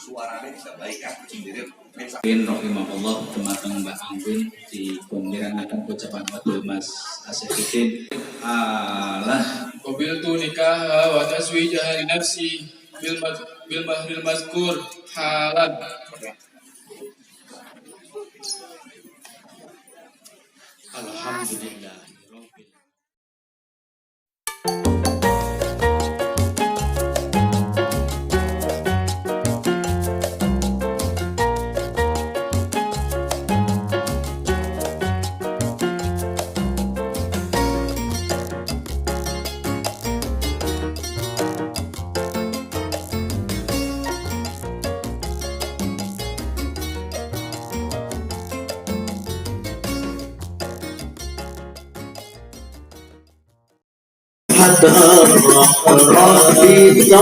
suaranya bisa baik kan sendiri. Rahimahullah teman-teman Mbak Anggun di akan ucapan Wadul Mas Asyifuddin Allah qabiltu nikah wa taswijah li nafsi bil mahril mazkur halan. Alhamdulillah. حتى ربي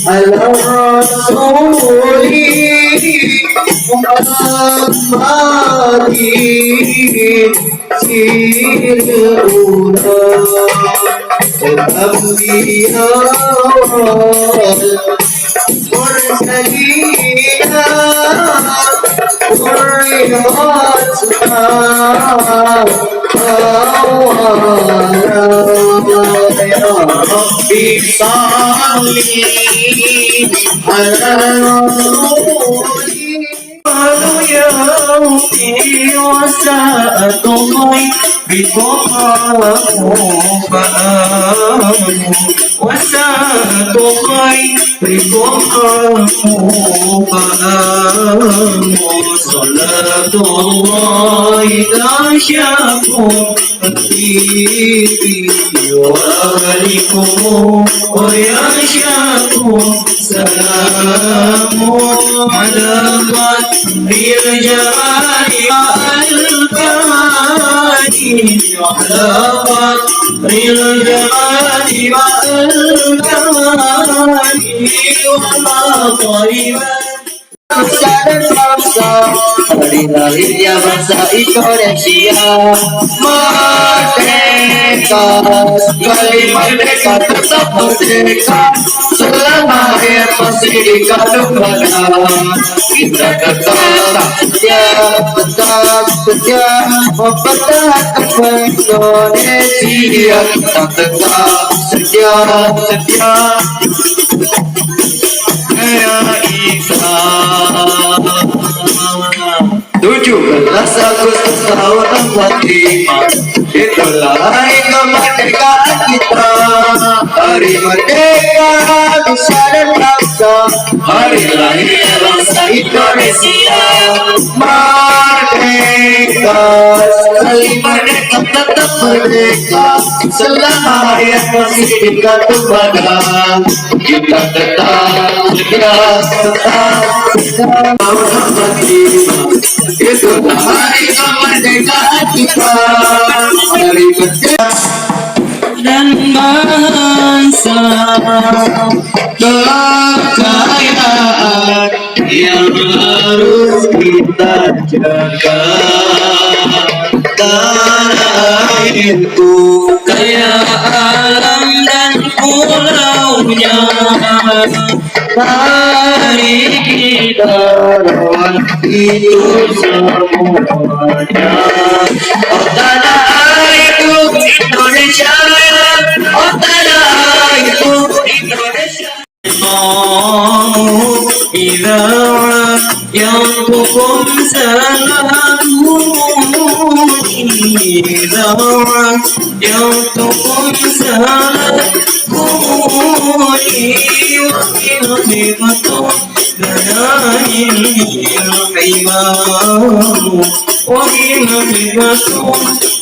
على رسولي محمد سير الأولى الأنبياء والمرسلين يا ربي صل على رسولي قالوا يا ربي وساءت بكم فآمنوا وساءت بكم فآمنوا صلاة الله تغشاكم حبيبي وآلكم ويغشاكم سلام على قدر الجمال والكمال على قدر الجمال والكمال وما طيبا bangsa dan bangsa, hari lahirnya bangsa Indonesia merdeka, sekali merdeka tetap merdeka, selama air masih di kandung badan kita tetap setia mempertahankan Indonesia, kita tetap setia 17 Agustus tahun 45 itulah hari kemerdekaan kita, hari merdeka nusa dan bangsa, hari lahir bangsa Indonesia merdeka, sekali merdeka tetap merdeka, selama hayat masih di kandung badan kita tetap itulah hari kemerdekaan kita, hari merdeka dan bangsa, kekayaan yang harus kita jaga. Tanah itu kaya alam dan pulaunya, mari kita rawat itu semuanya. Oh tanah itu Indonesia, oh tanah itu Indonesia. إذا ينطقكم سلامون إذا ينطقكم سلامون وخفضة بنائم الحمام وخفضة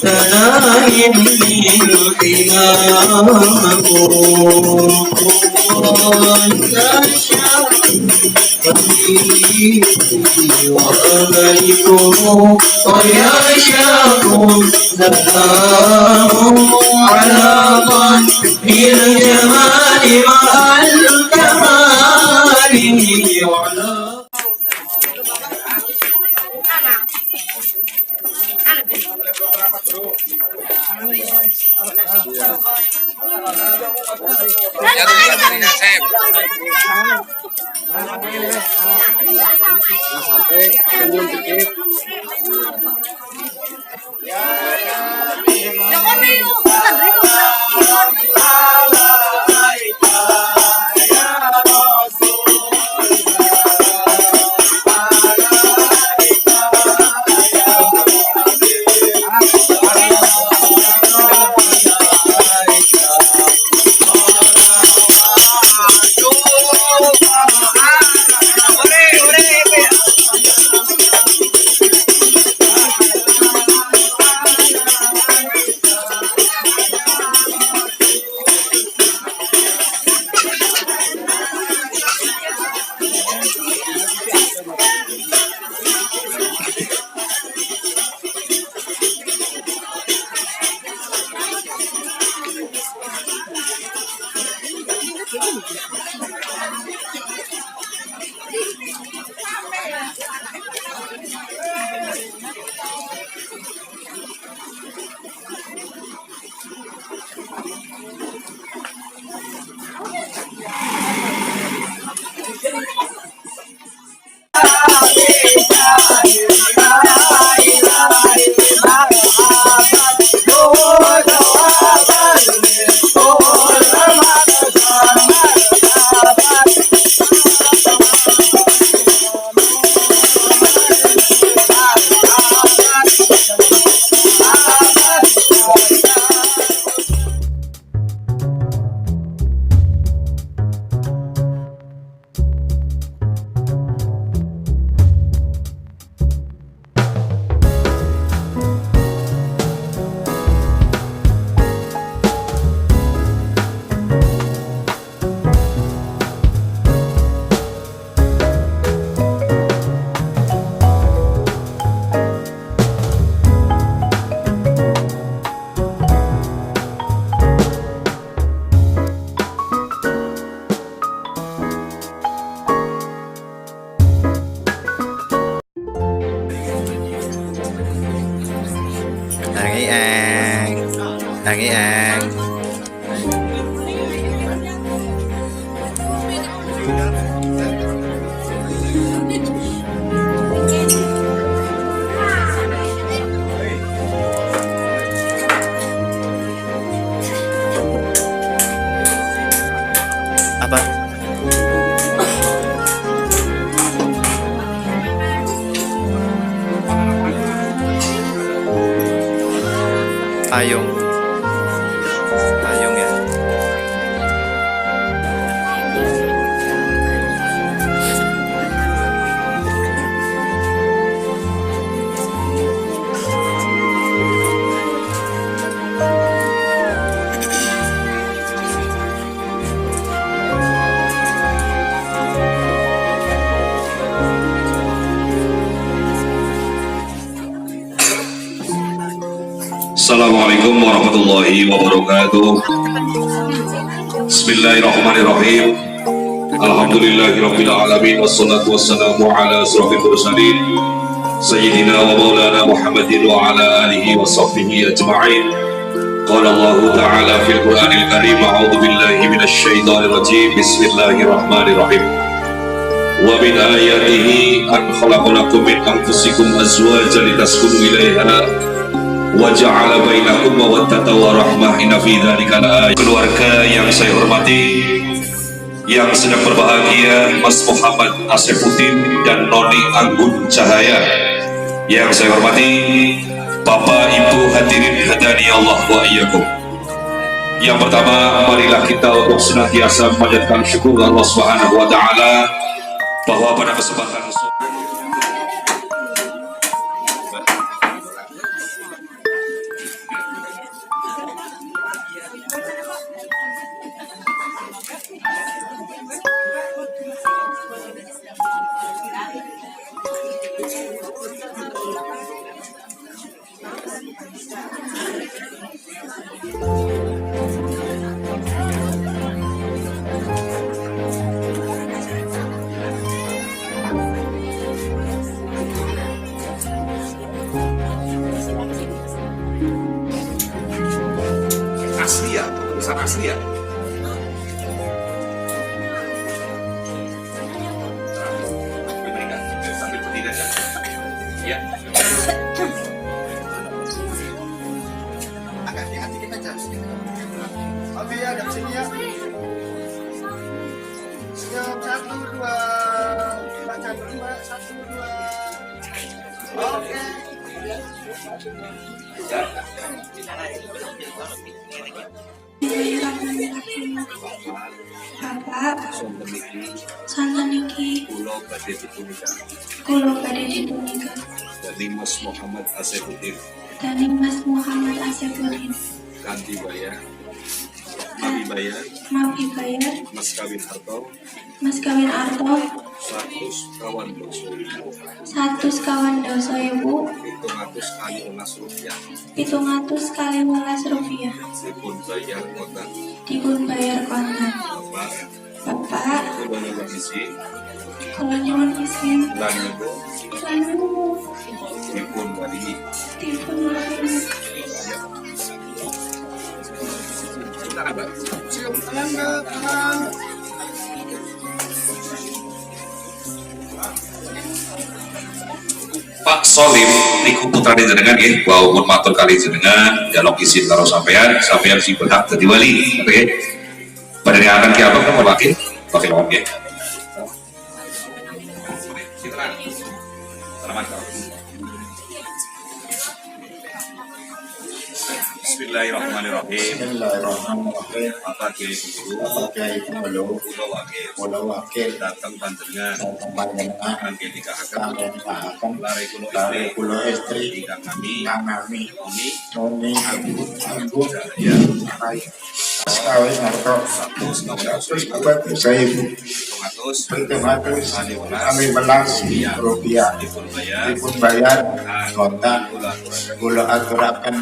بنائم الحمام وآلكم ويغشاكم سلام على قدر الجمال والكمال وعلى Tangi Ang. Apa? Payung. Payung ya. Assalamualaikum warahmatullahi wabarakatuh. Bismillahirrahmanirrahim. Alhamdulillahirabbil alamin wassalatu wassalamu ala asrofil mursalin sayyidina wa maulana Muhammadin wa ala alihi wa sahbihi ajma'in. Qala Allah ta'ala fil Qur'anil Karim, a'udzu billahi minasy syaithanir rajim. Bismillahirrahmanirrahim. Wa min ayatihi an khalaqalakum min anfusikum azwajan litaskunu ilaiha wa ja'ala bainakum mawaddatan wa rahmah, inna fi dzalika laayat. Keluarga yang saya hormati, yang sedang berbahagia, Mas Muhammad Asyifuddin dan Noni Anggun Cahaya. Yang saya hormati Bapak Ibu hadirin hadani Allah wa iyyakum. Yang pertama, marilah kita untuk senantiasa memanjatkan syukur Allah Subhanahu wa taala bahwa pada kesempatan asli ya, tulisan asli ya. Sambil berdiri aja. Ya. Agak hati kita jauh. Oke ya, dari sini ya. Siap, 1, 2. Baca dulu, Mbak. 1, 2. Oke. Bapak, santen niki Pulau Badai Dipunika kula badhe dipunika dari Mas Muhammad Asyafuddin dening Mas Muhammad Asyafuddin kanthi bayar Nabi bayar mafi bayar Mas Kawin Harto Mas Kawin Arto 100 kawan doso 100 kawan doso ibu 700 kali 11 rupiah 700 kali 12 rupiah dipun bayar kontan dipun bayar kontan. Bapak, kula nyuwun izin kula nyuwun izin lan nyuwun lan nyuwun dipun paringi dipun maringi Siap, tenang, Mbak. Tenang. Pak Solim niku putrane jenengan nggih, kula pun matur kali jenengan, jaluk izin karo sampean si berhak dadi wali, oke. Panjenengan ki apa kan wakil? Wakil nggih. Citra. Selamat pagi. Bismillahirrahmanirrahim. Bismillahirrahmanirrahim. Maka kiai pengulu, Bapak Kiai Pengulu, kula Kula Wakil, datang panjenengan datang panjenengan, kangge nikahaken kangge nikahaken lare kula lare istri kula istri ingkang nami ingkang nami Noni Noni Anggun ya Rai Mas Kawin Harto 100 kawan doso ibu 700 kali 11 rupiah dipun bayar dipun bayar kontan kula aturaken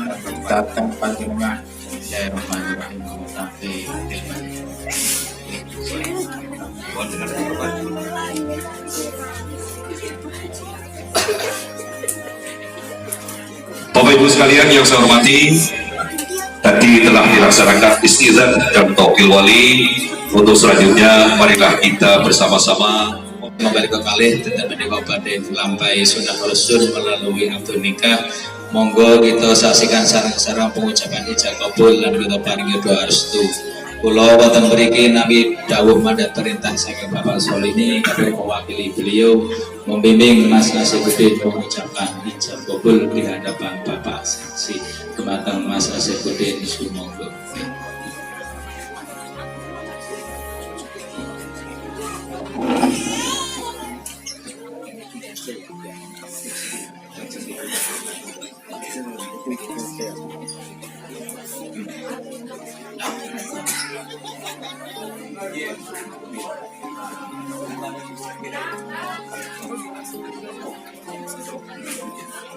datang panjenengan. Bismillahirrahmanirrahim. Tapi Mohon dengan hormat. Bapak Ibu sekalian yang saya hormati, tadi telah dilaksanakan istizan dan tauqil wali. Untuk selanjutnya, marilah kita bersama-sama kembali ke kali tetap menikah pada lampai sudah rasul melalui akad nikah. Monggo kita saksikan sarang-sarang pengucapan ijab kabul dan kita paringi doa restu. Kula wonten mriki Nabi dawuh mandat perintah saking Bapak Solini kabeh mewakili beliau membimbing Mas Asyafuddin mengucapkan ijab kabul di hadapan Bapak saksi dumateng Mas Asyafuddin sumangga.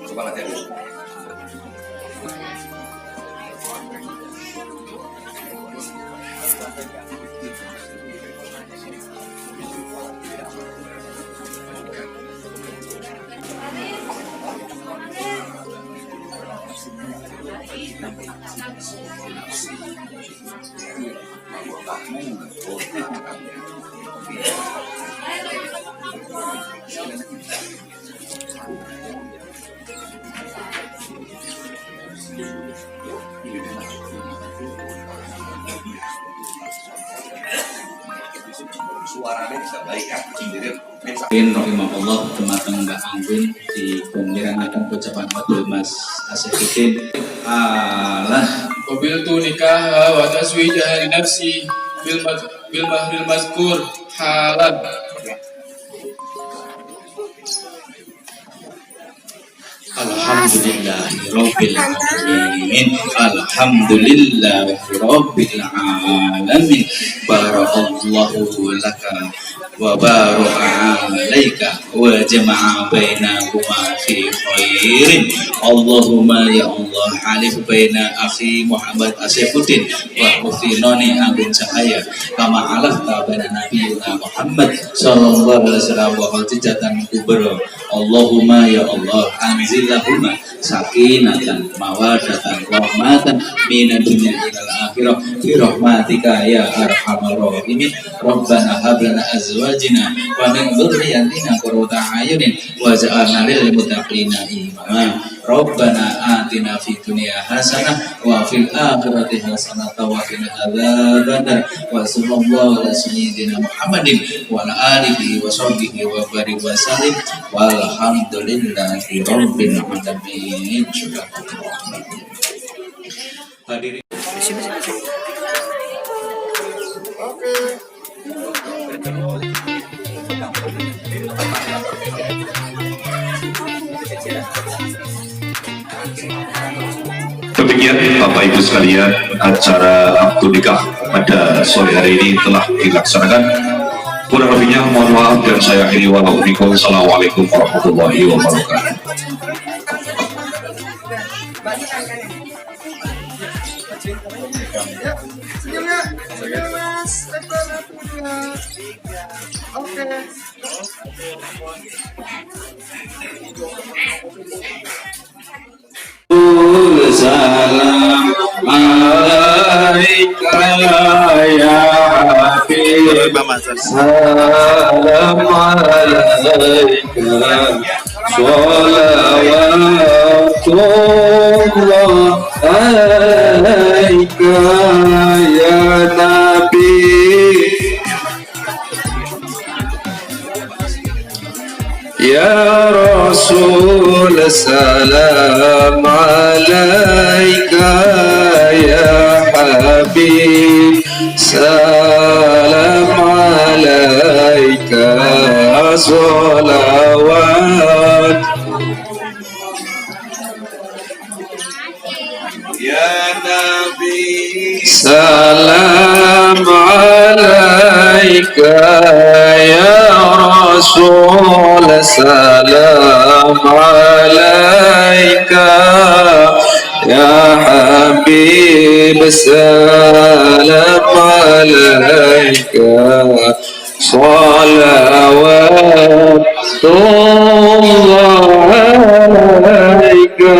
Coba latihan dulu. Suaranya bisa baik kan? Rahimahullah temateng Mbak Anggun di pemiranakan ucapan Abdul Mas Asyafuddin. Allah Qabiltu nikah wa taswijaha li nafsi bil mahril mazkur halal. Alhamdulillahirabbil alamin. Alhamdulillahirabbil alamin. Barakallahu laka wa baraka alaika wa jama'a bainakuma fi khairin. Allahumma ya Allah alif baina akhi Muhammad Asyafuddin wa ufinoni Anggun Cahaya kama alaf baina nabiyina Muhammad sallallahu alaihi wasallam wa qatijatan kubra. Allahumma ya Allah anzil lahumma sakinatan mawadatan rahmatan minan dunya ilal akhirah bi rahmatika ya arhamar rahimin. Rabbana hab lana azwajina wa min dhurriyyatina qurrata a'yunin waj'alna lil muttaqina imama. Rabbana atina fid dunya hasanah wa fil akhirati hasanah wa qina adzabannar. Wa sallallahu ala sayyidina Muhammadin wa ala alihi wa sahbihi wa barik wa sallim walhamdulillahi rabbil alamin. Hadirin Demikian Bapak Ibu sekalian, acara akad nikah pada sore hari ini telah dilaksanakan. Kurang lebihnya mohon maaf dan saya akhiri walau Assalamualaikum warahmatullahi wabarakatuh. Senyumnya, senyum mas, ekor punya. Oke. salam alaika ya Habib, salam alaika salawatullah alaika ya Nabi. Ya Rasul salam alaika ya Habib, salam alaika salawat ya Nabi, salam alaika ya Rasul, salam alaika ya Habib, salam alaika salawatullah alaika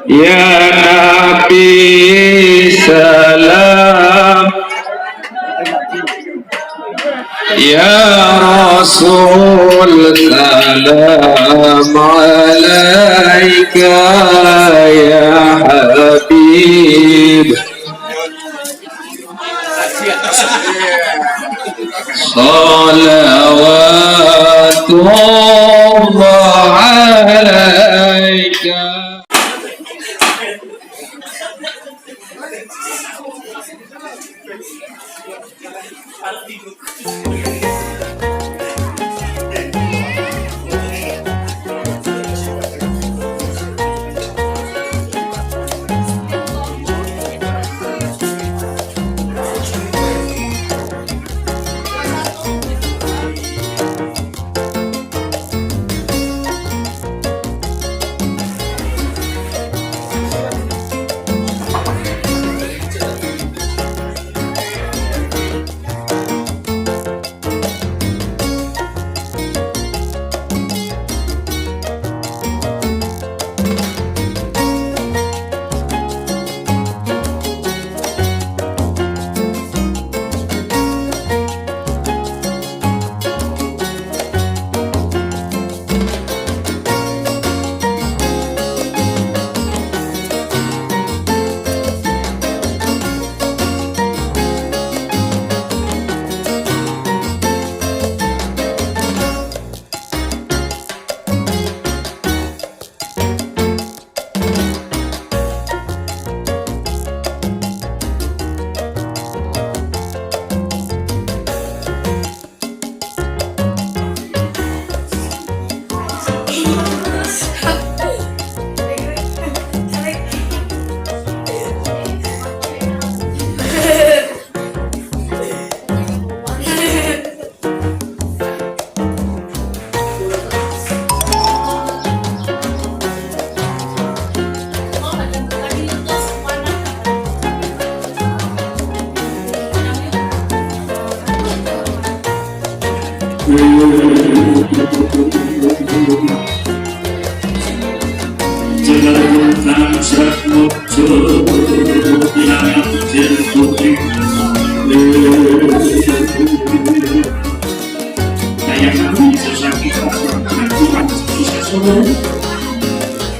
ya Nabi, salam ya Rasul, salam alaika ya Habib, salawatullah alaika.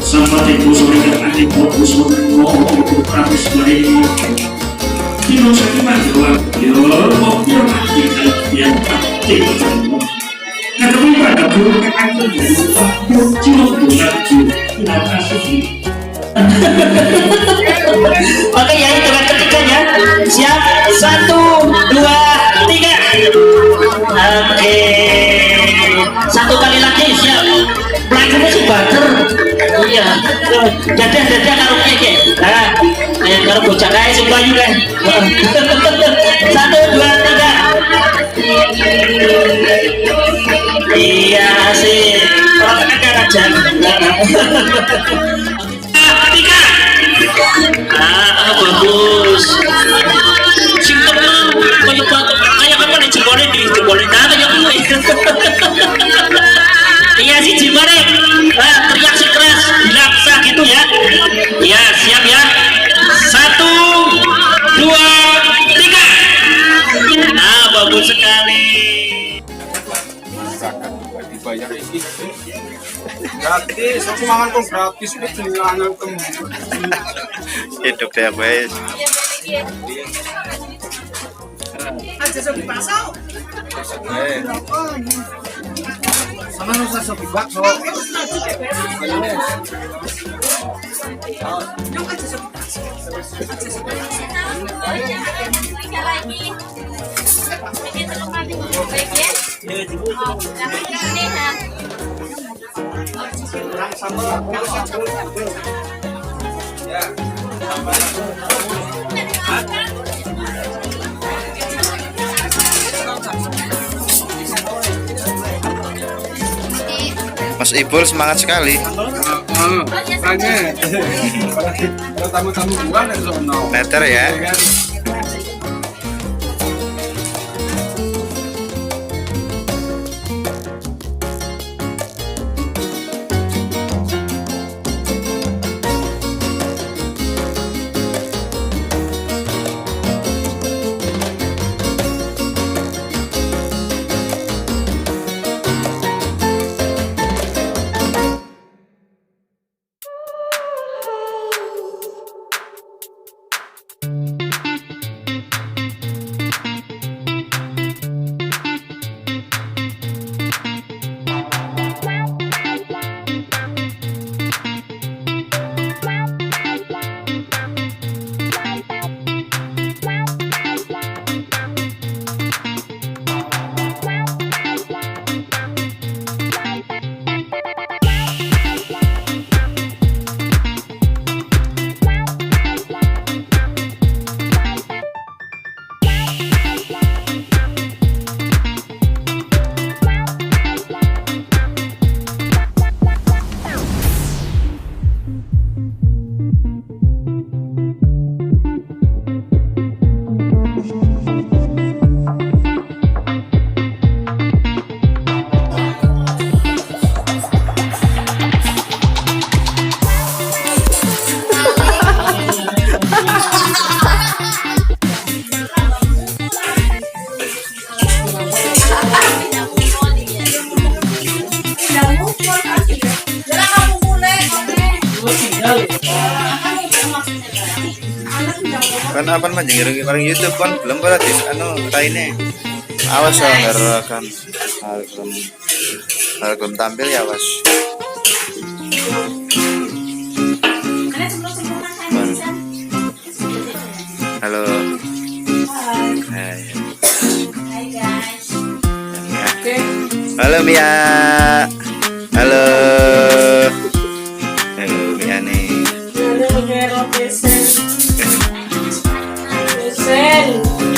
Sama tempo sore dan tempo sore mau habis baik. Kilo sakit manja, yo mau mati yang pasti. Karena pada burung kacau kilo bulan tidak kasih. Oke ya, hitungan ketiganya. Siap, 1, 2, 3. Oke, 1 kali lagi siap. Pelajarnya si Bater. Iya, dadah karo keke. Nah, karo bocah kae sing payu kae. 1, 2, 3. Iya sih, orang kakak aja. 3. Bagus. Sing tenang, kayak apa nih jempolnya nada ya gue. Iya sih jempolnya. Teriak sih keras, bilangsa gitu ya. Iya siap ya. 1, 2, 3. Nah bagus sekali. Dibayar ini gratis, aku mangan kok gratis itu jangan Hidup ya guys. aja sopi pasau sama nusa sopi bakso Mas Ibul semangat sekali. kalau tamu-tamu gua dari sono Meter ya. Kan apa mah jengi orang YouTube kan belum gratis anu raine. Awas ya ngerakan. Harus tampil ya awas. Halo. Hai. Hai guys. Halo Mia. Halo. Halo Mia nih. Sen.